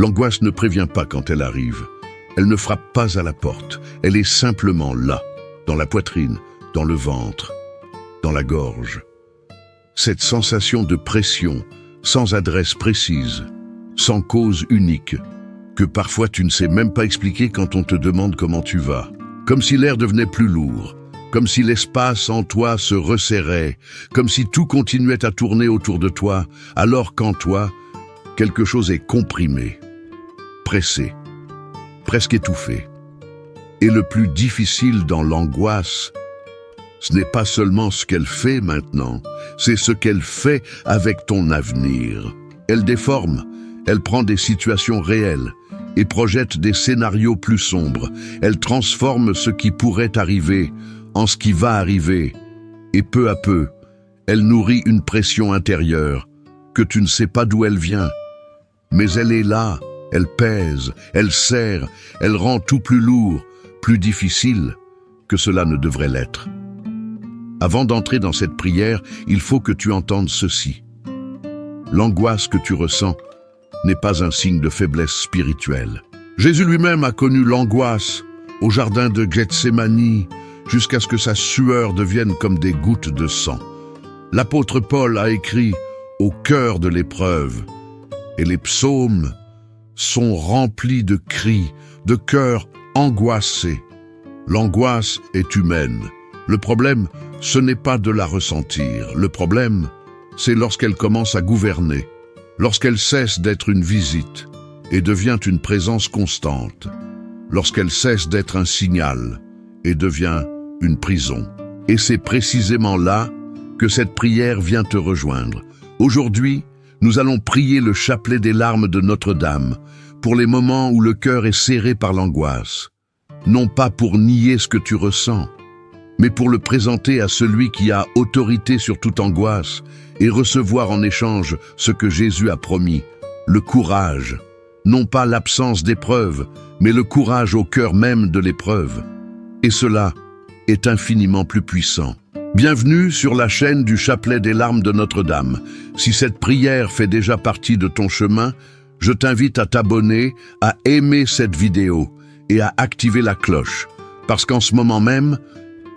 L'angoisse ne prévient pas quand elle arrive. Elle ne frappe pas à la porte. Elle est simplement là, dans la poitrine, dans le ventre, dans la gorge. Cette sensation de pression, sans adresse précise, sans cause unique, que parfois tu ne sais même pas expliquer quand on te demande comment tu vas. Comme si l'air devenait plus lourd, comme si l'espace en toi se resserrait, comme si tout continuait à tourner autour de toi, alors qu'en toi, quelque chose est comprimé, pressé, presque étouffé. Et le plus difficile dans l'angoisse, ce n'est pas seulement ce qu'elle fait maintenant, c'est ce qu'elle fait avec ton avenir. Elle déforme, elle prend des situations réelles et projette des scénarios plus sombres. Elle transforme ce qui pourrait arriver en ce qui va arriver. Et peu à peu, elle nourrit une pression intérieure que tu ne sais pas d'où elle vient. Mais elle est là, elle pèse, elle serre, elle rend tout plus lourd, plus difficile que cela ne devrait l'être. Avant d'entrer dans cette prière, il faut que tu entendes ceci. L'angoisse que tu ressens n'est pas un signe de faiblesse spirituelle. Jésus lui-même a connu l'angoisse au jardin de Gethsémani jusqu'à ce que sa sueur devienne comme des gouttes de sang. L'apôtre Paul a écrit « au cœur de l'épreuve » et les psaumes sont remplis de cris, de cœurs angoissés. L'angoisse est humaine. Le problème, ce n'est pas de la ressentir. Le problème, c'est lorsqu'elle commence à gouverner, lorsqu'elle cesse d'être une visite et devient une présence constante, lorsqu'elle cesse d'être un signal et devient une prison. Et c'est précisément là que cette prière vient te rejoindre. Aujourd'hui, nous allons prier le chapelet des larmes de Notre-Dame pour les moments où le cœur est serré par l'angoisse. Non pas pour nier ce que tu ressens, mais pour le présenter à celui qui a autorité sur toute angoisse et recevoir en échange ce que Jésus a promis, le courage. Non pas l'absence d'épreuve, mais le courage au cœur même de l'épreuve. Et cela est infiniment plus puissant. Bienvenue sur la chaîne du chapelet des larmes de Notre-Dame. Si cette prière fait déjà partie de ton chemin, je t'invite à t'abonner, à aimer cette vidéo et à activer la cloche. Parce qu'en ce moment même,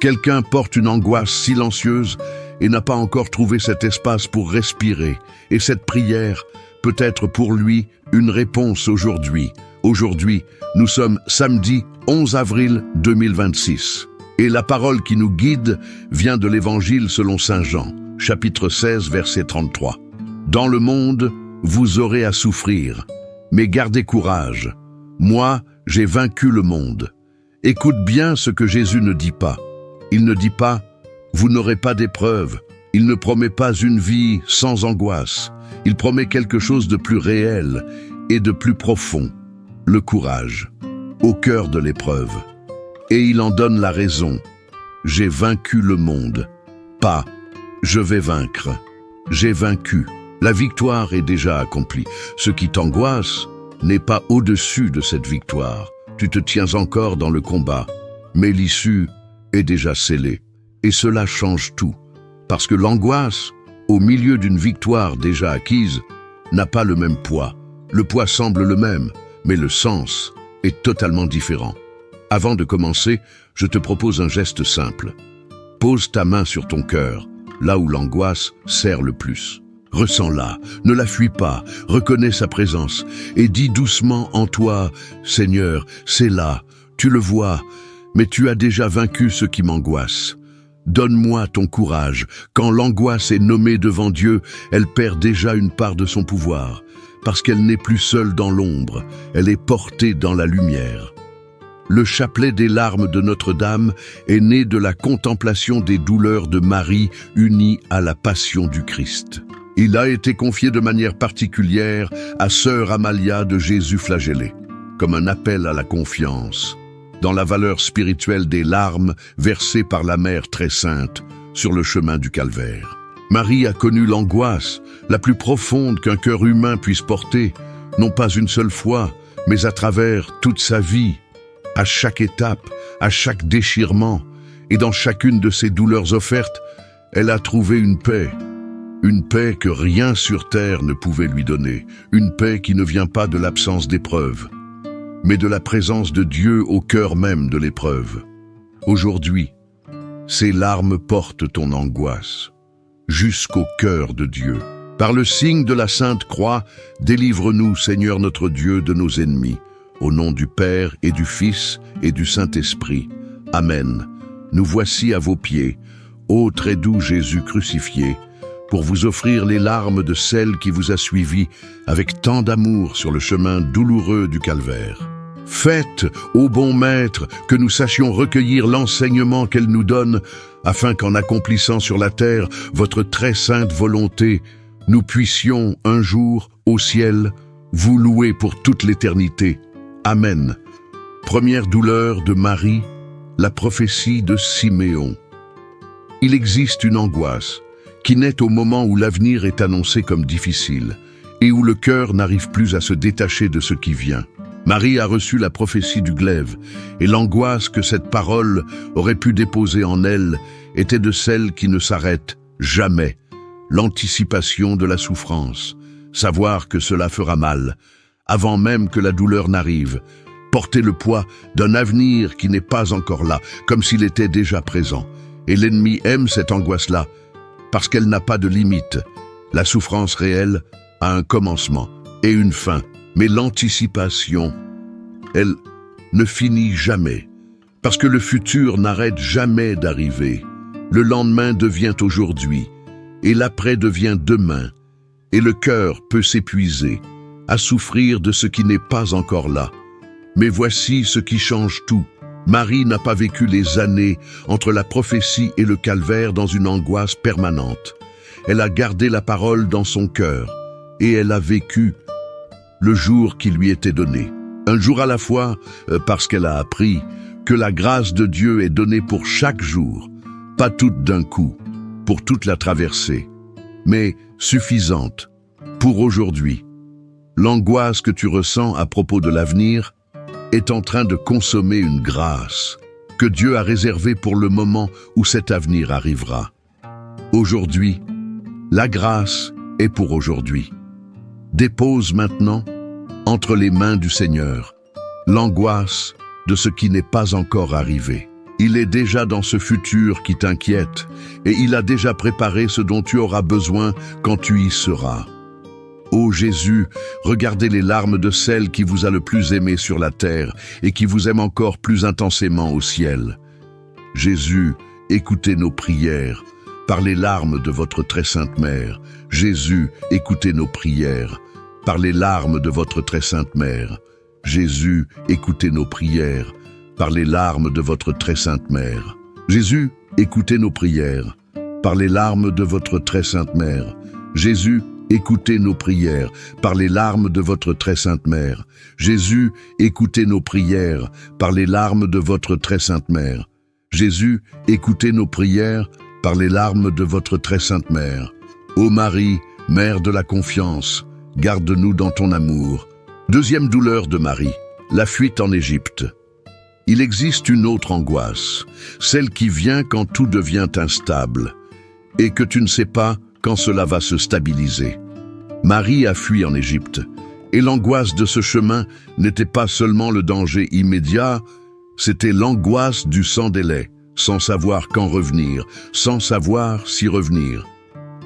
quelqu'un porte une angoisse silencieuse et n'a pas encore trouvé cet espace pour respirer. Et cette prière peut être pour lui une réponse aujourd'hui. Aujourd'hui, nous sommes samedi 11 avril 2026. Et la parole qui nous guide vient de l'Évangile selon Saint Jean, chapitre 16, verset 33. Dans le monde, vous aurez à souffrir, mais gardez courage. Moi, j'ai vaincu le monde. Écoute bien ce que Jésus ne dit pas. Il ne dit pas « vous n'aurez pas d'épreuve ». Il ne promet pas une vie sans angoisse. Il promet quelque chose de plus réel et de plus profond. Le courage, au cœur de l'épreuve. Et il en donne la raison. J'ai vaincu le monde. Pas « je vais vaincre ». J'ai vaincu. La victoire est déjà accomplie. Ce qui t'angoisse n'est pas au-dessus de cette victoire. Tu te tiens encore dans le combat, mais l'issue est déjà scellée. Et cela change tout. Parce que l'angoisse, au milieu d'une victoire déjà acquise, n'a pas le même poids. Le poids semble le même, mais le sens est totalement différent. Avant de commencer, je te propose un geste simple. Pose ta main sur ton cœur, là où l'angoisse serre le plus. Ressens-la, ne la fuis pas, reconnais sa présence et dis doucement en toi, « Seigneur, c'est là, tu le vois, mais tu as déjà vaincu ce qui m'angoisse. Donne-moi ton courage. Quand l'angoisse est nommée devant Dieu, elle perd déjà une part de son pouvoir, parce qu'elle n'est plus seule dans l'ombre, elle est portée dans la lumière. » Le chapelet des larmes de Notre-Dame est né de la contemplation des douleurs de Marie unies à la passion du Christ. Il a été confié de manière particulière à sœur Amalia de Jésus flagellé, comme un appel à la confiance, dans la valeur spirituelle des larmes versées par la Mère très sainte sur le chemin du calvaire. Marie a connu l'angoisse la plus profonde qu'un cœur humain puisse porter, non pas une seule fois, mais à travers toute sa vie. À chaque étape, à chaque déchirement, et dans chacune de ces douleurs offertes, elle a trouvé une paix, une paix que rien sur terre ne pouvait lui donner, une paix qui ne vient pas de l'absence d'épreuve, mais de la présence de Dieu au cœur même de l'épreuve. Aujourd'hui, ces larmes portent ton angoisse jusqu'au cœur de Dieu. Par le signe de la Sainte Croix, délivre-nous, Seigneur notre Dieu, de nos ennemis. Au nom du Père et du Fils et du Saint-Esprit. Amen. Nous voici à vos pieds, ô très doux Jésus crucifié, pour vous offrir les larmes de celle qui vous a suivi avec tant d'amour sur le chemin douloureux du calvaire. Faites, ô bon Maître, que nous sachions recueillir l'enseignement qu'elle nous donne, afin qu'en accomplissant sur la terre votre très sainte volonté, nous puissions un jour, au ciel, vous louer pour toute l'éternité. Amen. Première douleur de Marie, la prophétie de Siméon. Il existe une angoisse qui naît au moment où l'avenir est annoncé comme difficile et où le cœur n'arrive plus à se détacher de ce qui vient. Marie a reçu la prophétie du glaive, et l'angoisse que cette parole aurait pu déposer en elle était de celle qui ne s'arrête jamais. L'anticipation de la souffrance, savoir que cela fera mal, avant même que la douleur n'arrive, porter le poids d'un avenir qui n'est pas encore là, comme s'il était déjà présent. Et l'ennemi aime cette angoisse-là, parce qu'elle n'a pas de limite. La souffrance réelle a un commencement et une fin. Mais l'anticipation, elle ne finit jamais, parce que le futur n'arrête jamais d'arriver. Le lendemain devient aujourd'hui, et l'après devient demain, et le cœur peut s'épuiser, à souffrir de ce qui n'est pas encore là. Mais voici ce qui change tout. Marie n'a pas vécu les années entre la prophétie et le calvaire dans une angoisse permanente. Elle a gardé la parole dans son cœur, et elle a vécu le jour qui lui était donné. Un jour à la fois, parce qu'elle a appris que la grâce de Dieu est donnée pour chaque jour, pas toute d'un coup, pour toute la traversée, mais suffisante pour aujourd'hui. L'angoisse que tu ressens à propos de l'avenir est en train de consommer une grâce que Dieu a réservée pour le moment où cet avenir arrivera. Aujourd'hui, la grâce est pour aujourd'hui. Dépose maintenant, entre les mains du Seigneur, l'angoisse de ce qui n'est pas encore arrivé. Il est déjà dans ce futur qui t'inquiète, et il a déjà préparé ce dont tu auras besoin quand tu y seras. Ô Jésus, regardez les larmes de celle qui vous a le plus aimé sur la terre et qui vous aime encore plus intensément au ciel. Jésus, écoutez nos prières par les larmes de votre très sainte mère. Jésus, écoutez nos prières par les larmes de votre très sainte mère. Jésus, écoutez nos prières par les larmes de votre très sainte mère. Jésus, écoutez nos prières par les larmes de votre très sainte mère. Jésus, écoutez nos prières par les larmes de votre très sainte mère. Jésus, écoutez nos prières par les larmes de votre très sainte mère. Jésus, écoutez nos prières par les larmes de votre très sainte mère. Ô Marie, mère de la confiance, garde-nous dans ton amour. Deuxième douleur de Marie, la fuite en Égypte. Il existe une autre angoisse, celle qui vient quand tout devient instable, et que tu ne sais pas quand cela va se stabiliser. Marie a fui en Égypte, et l'angoisse de ce chemin n'était pas seulement le danger immédiat, c'était l'angoisse du sans délai, sans savoir quand revenir, sans savoir si revenir,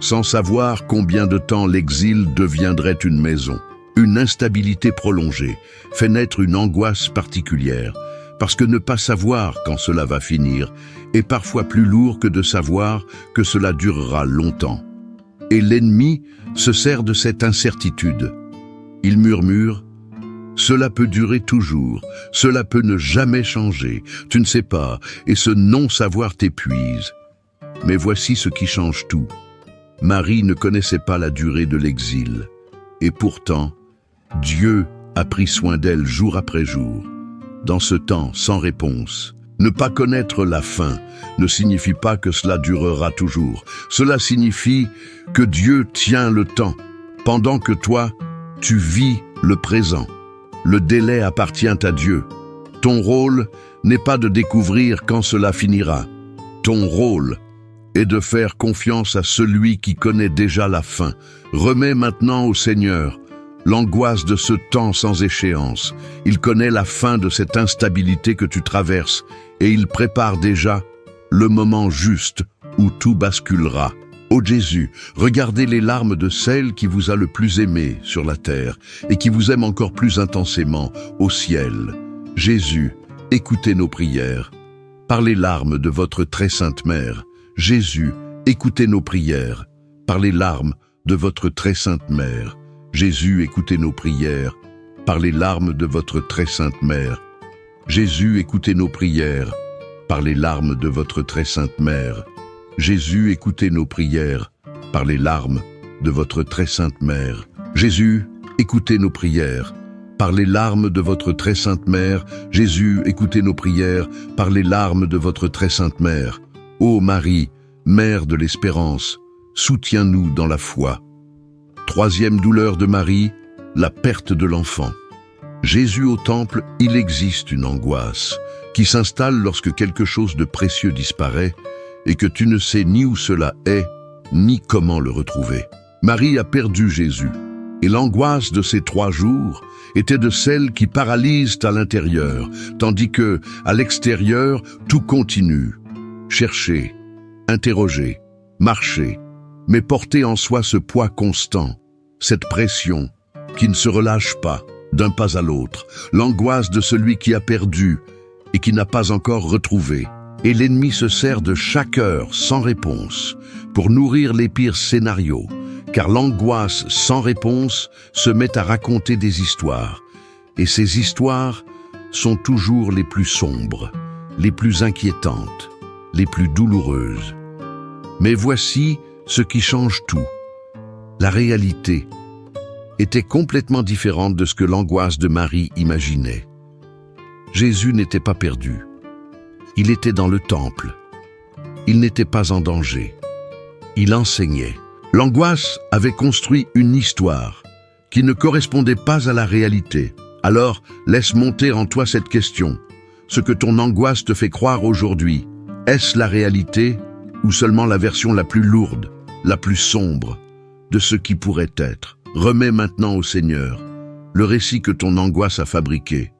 sans savoir combien de temps l'exil deviendrait une maison. Une instabilité prolongée fait naître une angoisse particulière, parce que ne pas savoir quand cela va finir est parfois plus lourd que de savoir que cela durera longtemps. Et l'ennemi se sert de cette incertitude. Il murmure « Cela peut durer toujours, cela peut ne jamais changer, tu ne sais pas, et ce non-savoir t'épuise. » Mais voici ce qui change tout. Marie ne connaissait pas la durée de l'exil, et pourtant, Dieu a pris soin d'elle jour après jour. Dans ce temps sans réponse, ne pas connaître la fin ne signifie pas que cela durera toujours. Cela signifie que Dieu tient le temps, pendant que toi, tu vis le présent. Le délai appartient à Dieu. Ton rôle n'est pas de découvrir quand cela finira. Ton rôle et de faire confiance à celui qui connaît déjà la fin. Remets maintenant au Seigneur l'angoisse de ce temps sans échéance. Il connaît la fin de cette instabilité que tu traverses et il prépare déjà le moment juste où tout basculera. Ô Jésus, regardez les larmes de celle qui vous a le plus aimé sur la terre et qui vous aime encore plus intensément au ciel. Jésus, écoutez nos prières. Par les larmes de votre très sainte mère. Jésus, écoutez nos prières. Par les larmes de votre très sainte mère. Jésus, écoutez nos prières. Par les larmes de votre très sainte mère. Jésus, écoutez nos prières. Par les larmes de votre très sainte mère. Jésus, écoutez nos prières. Par les larmes de votre très sainte mère. Jésus, écoutez nos prières. Par les larmes de votre très sainte mère. Jésus, écoutez nos prières. Par les larmes de votre très sainte mère. Ô Marie, Mère de l'espérance, soutiens-nous dans la foi. Troisième douleur de Marie, la perte de l'enfant. Jésus au temple, il existe une angoisse qui s'installe lorsque quelque chose de précieux disparaît et que tu ne sais ni où cela est, ni comment le retrouver. Marie a perdu Jésus, et l'angoisse de ces 3 jours était de celles qui paralysent à l'intérieur, tandis que, à l'extérieur, tout continue. Chercher, interroger, marcher, mais porter en soi ce poids constant, cette pression qui ne se relâche pas d'un pas à l'autre, l'angoisse de celui qui a perdu et qui n'a pas encore retrouvé. Et l'ennemi se sert de chaque heure sans réponse pour nourrir les pires scénarios, car l'angoisse sans réponse se met à raconter des histoires. Et ces histoires sont toujours les plus sombres, les plus inquiétantes, les plus douloureuses. Mais voici ce qui change tout. La réalité était complètement différente de ce que l'angoisse de Marie imaginait. Jésus n'était pas perdu. Il était dans le temple. Il n'était pas en danger. Il enseignait. L'angoisse avait construit une histoire qui ne correspondait pas à la réalité. Alors, laisse monter en toi cette question. Ce que ton angoisse te fait croire aujourd'hui, est-ce la réalité ou seulement la version la plus lourde, la plus sombre de ce qui pourrait être? Remets maintenant au Seigneur le récit que ton angoisse a fabriqué.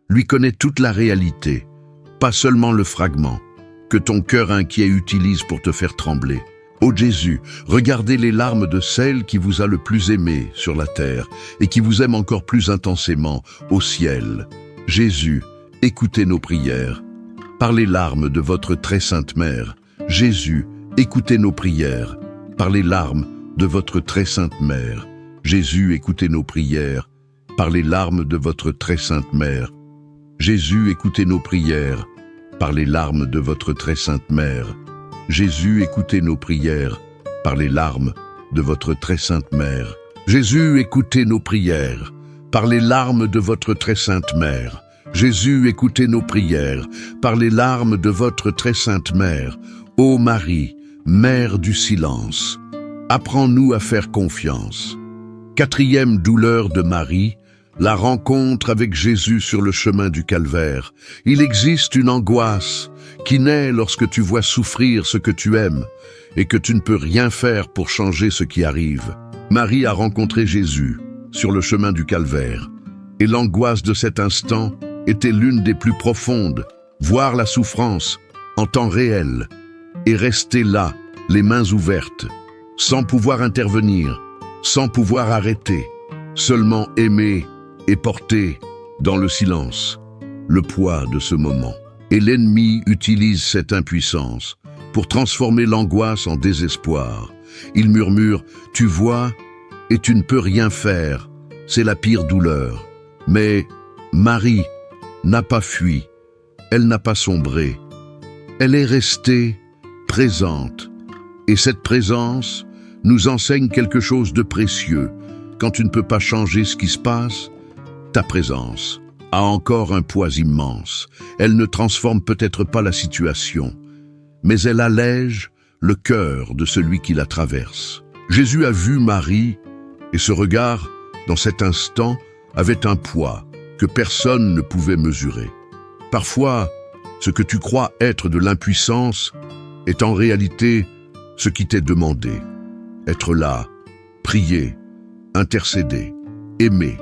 Lui connaît toute la réalité, pas seulement le fragment que ton cœur inquiet utilise pour te faire trembler. Ô Jésus, regardez les larmes de celle qui vous a le plus aimé sur la terre et qui vous aime encore plus intensément au ciel. Jésus, écoutez nos prières. Par les larmes de votre très sainte mère. Jésus, écoutez nos prières. Par les larmes de votre très sainte mère. Jésus, écoutez nos prières. Par les larmes de votre très sainte mère. Jésus, écoutez nos prières. Par les larmes de votre très sainte mère. Jésus, écoutez nos prières. Par les larmes de votre très sainte mère. Jésus, écoutez nos prières. Par les larmes de votre très sainte mère. Jésus, écoutez nos prières. Par les larmes de votre très sainte mère. Ô Marie, Mère du silence, apprends-nous à faire confiance. Quatrième douleur de Marie, la rencontre avec Jésus sur le chemin du calvaire. Il existe une angoisse qui naît lorsque tu vois souffrir ce que tu aimes et que tu ne peux rien faire pour changer ce qui arrive. Marie a rencontré Jésus sur le chemin du calvaire et l'angoisse de cet instant était l'une des plus profondes. Voir la souffrance en temps réel et rester là, les mains ouvertes, sans pouvoir intervenir, sans pouvoir arrêter, seulement aimer et porter dans le silence le poids de ce moment. Et l'ennemi utilise cette impuissance pour transformer l'angoisse en désespoir. Il murmure « Tu vois, et tu ne peux rien faire, c'est la pire douleur. » Mais Marie n'a pas fui, elle n'a pas sombré. Elle est restée présente. Et cette présence nous enseigne quelque chose de précieux. Quand tu ne peux pas changer ce qui se passe, ta présence a encore un poids immense. Elle ne transforme peut-être pas la situation, mais elle allège le cœur de celui qui la traverse. Jésus a vu Marie, et ce regard, dans cet instant, avait un poids que personne ne pouvait mesurer. Parfois, ce que tu crois être de l'impuissance est en réalité ce qui t'est demandé. Être là, prier, intercéder, aimer,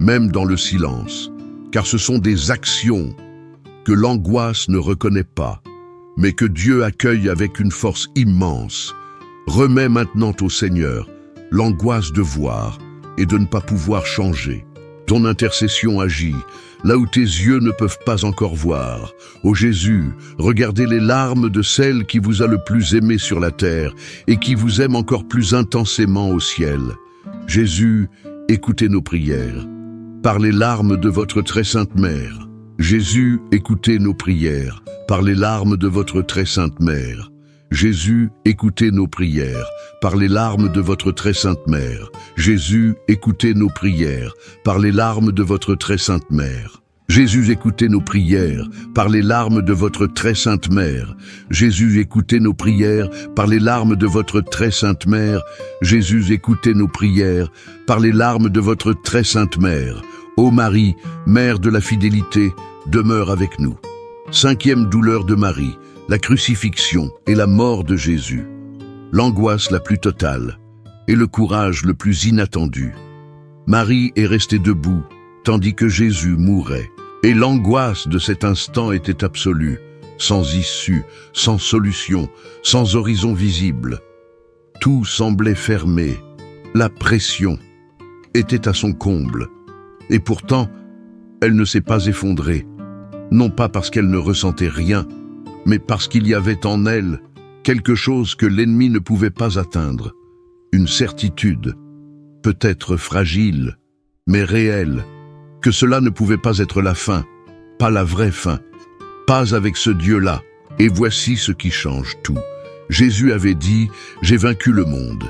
même dans le silence, car ce sont des actions que l'angoisse ne reconnaît pas, mais que Dieu accueille avec une force immense. Remets maintenant au Seigneur l'angoisse de voir et de ne pas pouvoir changer. Ton intercession agit là où tes yeux ne peuvent pas encore voir. Ô Jésus, regardez les larmes de celle qui vous a le plus aimé sur la terre et qui vous aime encore plus intensément au ciel. Jésus, écoutez nos prières par les larmes de votre très sainte mère. Jésus, écoutez nos prières par les larmes de votre très sainte mère. Jésus, écoutez nos prières par les larmes de votre très sainte mère. Jésus, écoutez nos prières par les larmes de votre très sainte mère. Jésus, écoutez nos prières par les larmes de votre très sainte mère. Jésus, écoutez nos prières par les larmes de votre très sainte mère. Jésus, écoutez nos prières par les larmes de votre très sainte mère. Ô Marie, mère de la fidélité, demeure avec nous. 5e douleur de Marie, la crucifixion et la mort de Jésus. L'angoisse la plus totale et le courage le plus inattendu. Marie est restée debout, tandis que Jésus mourait. Et l'angoisse de cet instant était absolue, sans issue, sans solution, sans horizon visible. Tout semblait fermé. La pression était à son comble. Et pourtant, elle ne s'est pas effondrée. Non pas parce qu'elle ne ressentait rien, mais parce qu'il y avait en elle quelque chose que l'ennemi ne pouvait pas atteindre. Une certitude, peut-être fragile, mais réelle, que cela ne pouvait pas être la fin, pas la vraie fin, pas avec ce Dieu-là. Et voici ce qui change tout. Jésus avait dit « J'ai vaincu le monde ».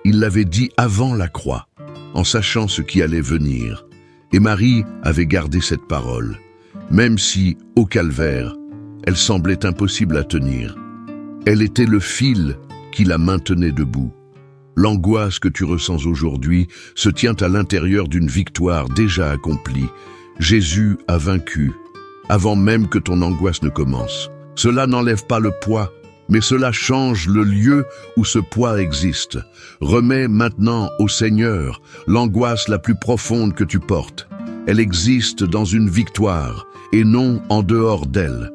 Il l'avait dit avant la croix, en sachant ce qui allait venir. Et Marie avait gardé cette parole, même si, au calvaire, elle semblait impossible à tenir. Elle était le fil qui la maintenait debout. L'angoisse que tu ressens aujourd'hui se tient à l'intérieur d'une victoire déjà accomplie. Jésus a vaincu, avant même que ton angoisse ne commence. Cela n'enlève pas le poids, mais cela change le lieu où ce poids existe. Remets maintenant au Seigneur l'angoisse la plus profonde que tu portes. Elle existe dans une victoire, et non en dehors d'elle.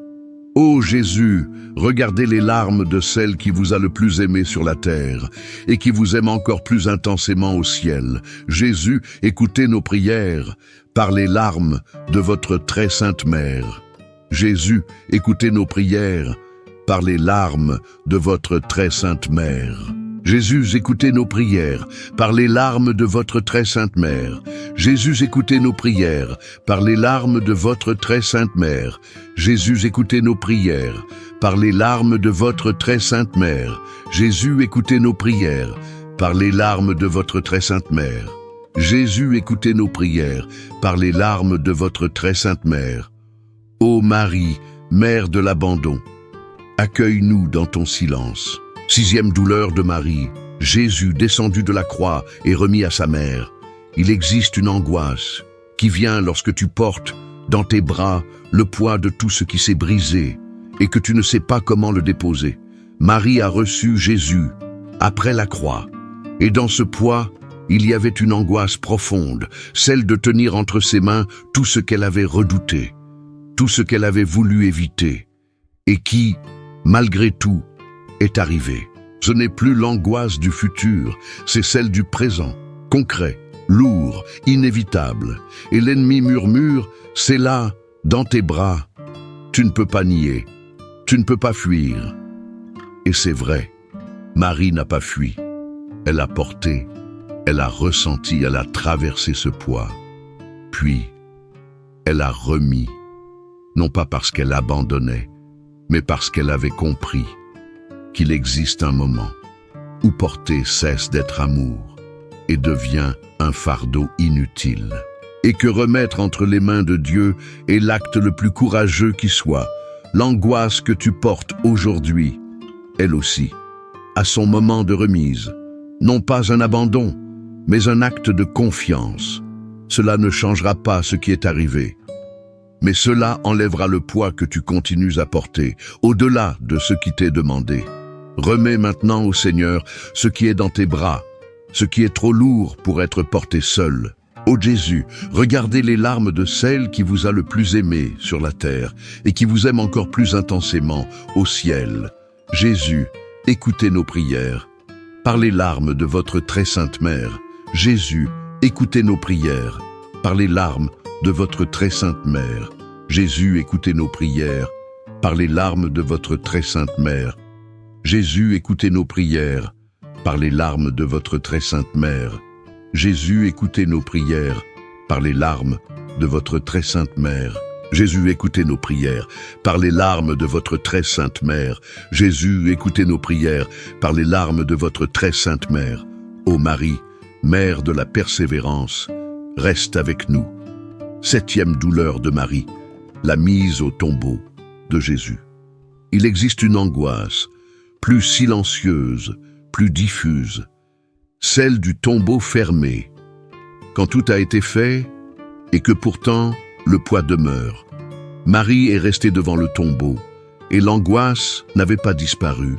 Ô Jésus, regardez les larmes de celle qui vous a le plus aimé sur la terre et qui vous aime encore plus intensément au ciel. Jésus, écoutez nos prières par les larmes de votre très sainte mère. Jésus, écoutez nos prières par les larmes de votre très sainte mère. Jésus, écoutez nos prières par les larmes de votre très sainte mère. Jésus, écoutez nos prières par les larmes de votre très sainte mère. Jésus, écoutez nos prières par les larmes de votre très sainte mère. Jésus, écoutez nos prières par les larmes de votre très sainte mère. Jésus, écoutez nos prières par les larmes de votre très sainte mère. Ô Marie, mère de l'abandon, accueille-nous dans ton silence. 6e douleur de Marie, Jésus descendu de la croix et remis à sa mère. Il existe une angoisse qui vient lorsque tu portes dans tes bras le poids de tout ce qui s'est brisé et que tu ne sais pas comment le déposer. Marie a reçu Jésus après la croix, et dans ce poids, il y avait une angoisse profonde, celle de tenir entre ses mains tout ce qu'elle avait redouté, tout ce qu'elle avait voulu éviter, et qui, malgré tout, est arrivé. Ce n'est plus l'angoisse du futur, c'est celle du présent, concret, lourd, inévitable. Et l'ennemi murmure, c'est là, dans tes bras. Tu ne peux pas nier, tu ne peux pas fuir. Et c'est vrai, Marie n'a pas fui. Elle a porté, elle a ressenti, elle a traversé ce poids. Puis, elle a remis, non pas parce qu'elle abandonnait, mais parce qu'elle avait compris qu'il existe un moment où porter cesse d'être amour et devient un fardeau inutile, et que remettre entre les mains de Dieu est l'acte le plus courageux qui soit. L'angoisse que tu portes aujourd'hui, elle aussi, a son moment de remise, non pas un abandon, mais un acte de confiance. Cela ne changera pas ce qui est arrivé, mais cela enlèvera le poids que tu continues à porter, au-delà de ce qui t'est demandé. Remets maintenant au Seigneur ce qui est dans tes bras, ce qui est trop lourd pour être porté seul. Ô Jésus, regardez les larmes de celle qui vous a le plus aimé sur la terre et qui vous aime encore plus intensément au ciel. Jésus, écoutez nos prières. Par les larmes de votre très sainte mère. Jésus, écoutez nos prières. Par les larmes de votre très sainte mère. Jésus, écoutez nos prières. Par les larmes de votre très sainte mère. Jésus, écoutez nos prières. Par les larmes de votre très sainte mère. Jésus, écoutez nos prières. Par les larmes de votre très sainte mère. Jésus, écoutez nos prières. Par les larmes de votre très sainte mère. Jésus, écoutez nos prières. Par les larmes de votre très sainte mère. Ô Marie, mère de la persévérance, reste avec nous. 7e douleur de Marie, la mise au tombeau de Jésus. Il existe une angoisse, plus silencieuse, plus diffuse, celle du tombeau fermé, quand tout a été fait et que pourtant le poids demeure. Marie est restée devant le tombeau et l'angoisse n'avait pas disparu.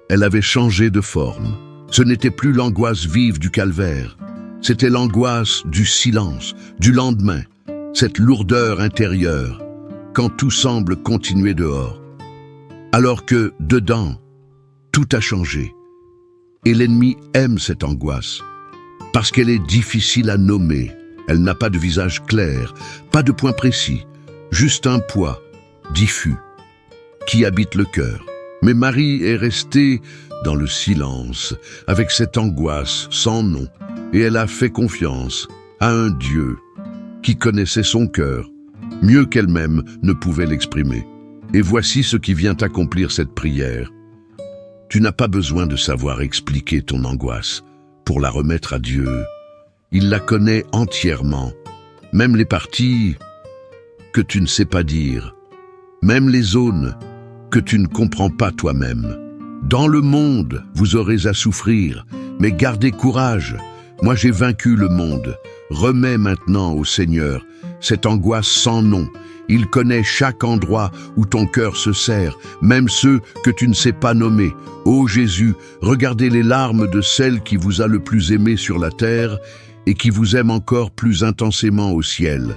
Elle avait changé de forme. Ce n'était plus l'angoisse vive du calvaire, c'était l'angoisse du silence, du lendemain, cette lourdeur intérieure, quand tout semble continuer dehors. Alors que, dedans, tout a changé. Et l'ennemi aime cette angoisse, parce qu'elle est difficile à nommer. Elle n'a pas de visage clair, pas de point précis, juste un poids, diffus, qui habite le cœur. Mais Marie est restée dans le silence, avec cette angoisse sans nom, et elle a fait confiance à un Dieu qui connaissait son cœur, mieux qu'elle-même ne pouvait l'exprimer. Et voici ce qui vient accomplir cette prière. Tu n'as pas besoin de savoir expliquer ton angoisse pour la remettre à Dieu. Il la connaît entièrement, même les parties que tu ne sais pas dire, même les zones que tu ne comprends pas toi-même. Dans le monde, vous aurez à souffrir, mais gardez courage. Moi j'ai vaincu le monde. Remets maintenant au Seigneur cette angoisse sans nom. Il connaît chaque endroit où ton cœur se serre, même ceux que tu ne sais pas nommer. Ô Jésus, regardez les larmes de celle qui vous a le plus aimé sur la terre et qui vous aime encore plus intensément au ciel.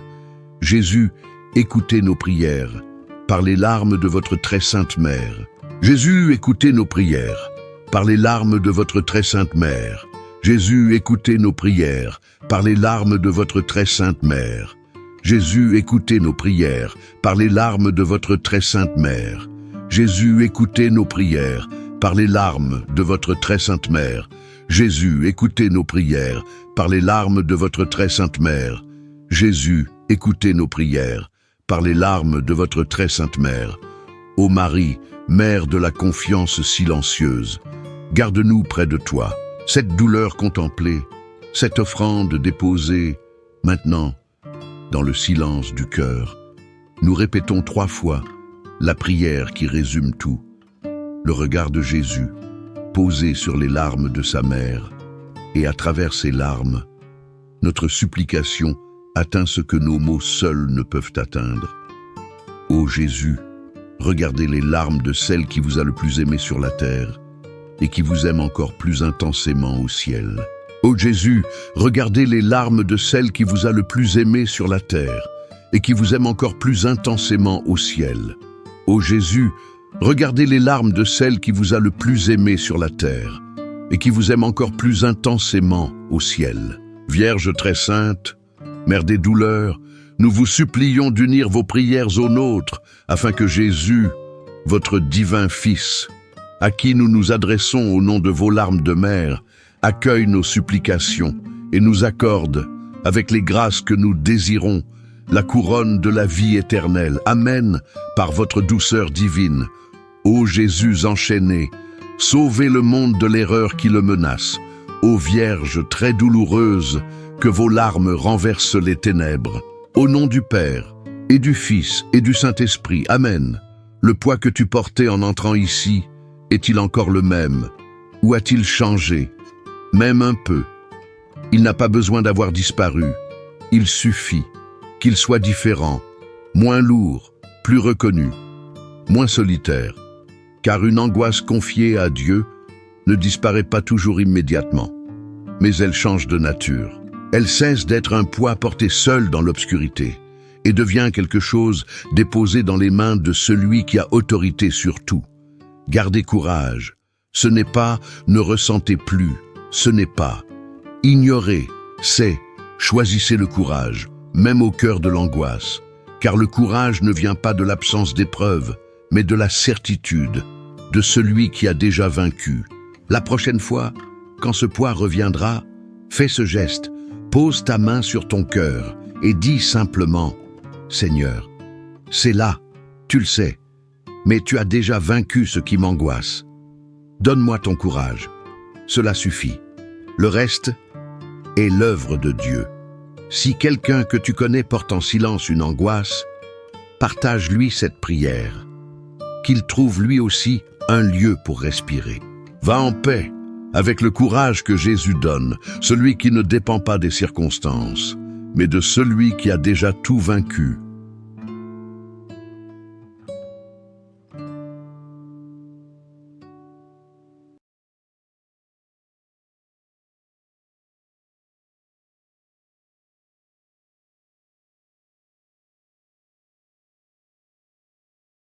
Jésus, écoutez nos prières par les larmes de votre très sainte mère. Jésus, écoutez nos prières par les larmes de votre très sainte mère. Jésus, écoutez nos prières par les larmes de votre très sainte mère. Jésus, écoutez nos prières par les larmes de votre très sainte mère. Jésus, écoutez nos prières par les larmes de votre très sainte mère. Jésus, écoutez nos prières par les larmes de votre très sainte mère. Jésus, écoutez nos prières par les larmes de votre très sainte mère. Ô Marie, mère de la confiance silencieuse, garde-nous près de toi. Cette douleur contemplée, cette offrande déposée, maintenant, dans le silence du cœur, nous répétons 3 fois la prière qui résume tout. Le regard de Jésus, posé sur les larmes de sa mère, et à travers ces larmes, notre supplication atteint ce que nos mots seuls ne peuvent atteindre. Ô Jésus, regardez les larmes de celle qui vous a le plus aimé sur la terre, et qui vous aime encore plus intensément au ciel. Ô Jésus, regardez les larmes de celle qui vous a le plus aimé sur la terre, et qui vous aime encore plus intensément au ciel. Ô Jésus, regardez les larmes de celle qui vous a le plus aimé sur la terre, et qui vous aime encore plus intensément au ciel. Vierge très sainte, Mère des douleurs, nous vous supplions d'unir vos prières aux nôtres, afin que Jésus, votre divin Fils, à qui nous nous adressons au nom de vos larmes de mère, accueille nos supplications et nous accorde, avec les grâces que nous désirons, la couronne de la vie éternelle. Amen, par votre douceur divine. Ô Jésus enchaîné, sauvez le monde de l'erreur qui le menace. Ô Vierge très douloureuse, que vos larmes renversent les ténèbres. Au nom du Père, et du Fils, et du Saint-Esprit. Amen. Le poids que tu portais en entrant ici, est-il encore le même? Ou a-t-il changé? Même un peu. Il n'a pas besoin d'avoir disparu. Il suffit qu'il soit différent, moins lourd, plus reconnu, moins solitaire. car une angoisse confiée à Dieu ne disparaît pas toujours immédiatement, mais elle change de nature. Elle cesse d'être un poids porté seul dans l'obscurité et devient quelque chose déposé dans les mains de celui qui a autorité sur tout. Gardez courage. Ce n'est pas « ne ressentez plus », ce n'est pas « ignorez », c'est « choisissez le courage », même au cœur de l'angoisse, car le courage ne vient pas de l'absence d'épreuve, mais de la certitude de celui qui a déjà vaincu. La prochaine fois, quand ce poids reviendra, fais ce geste, pose ta main sur ton cœur et dis simplement « Seigneur, c'est là, tu le sais, mais tu as déjà vaincu ce qui m'angoisse. Donne-moi ton courage. Cela suffit. Le reste est l'œuvre de Dieu. Si quelqu'un que tu connais porte en silence une angoisse, partage-lui cette prière. Qu'il trouve lui aussi un lieu pour respirer. Va en paix, avec le courage que Jésus donne, celui qui ne dépend pas des circonstances, mais de celui qui a déjà tout vaincu.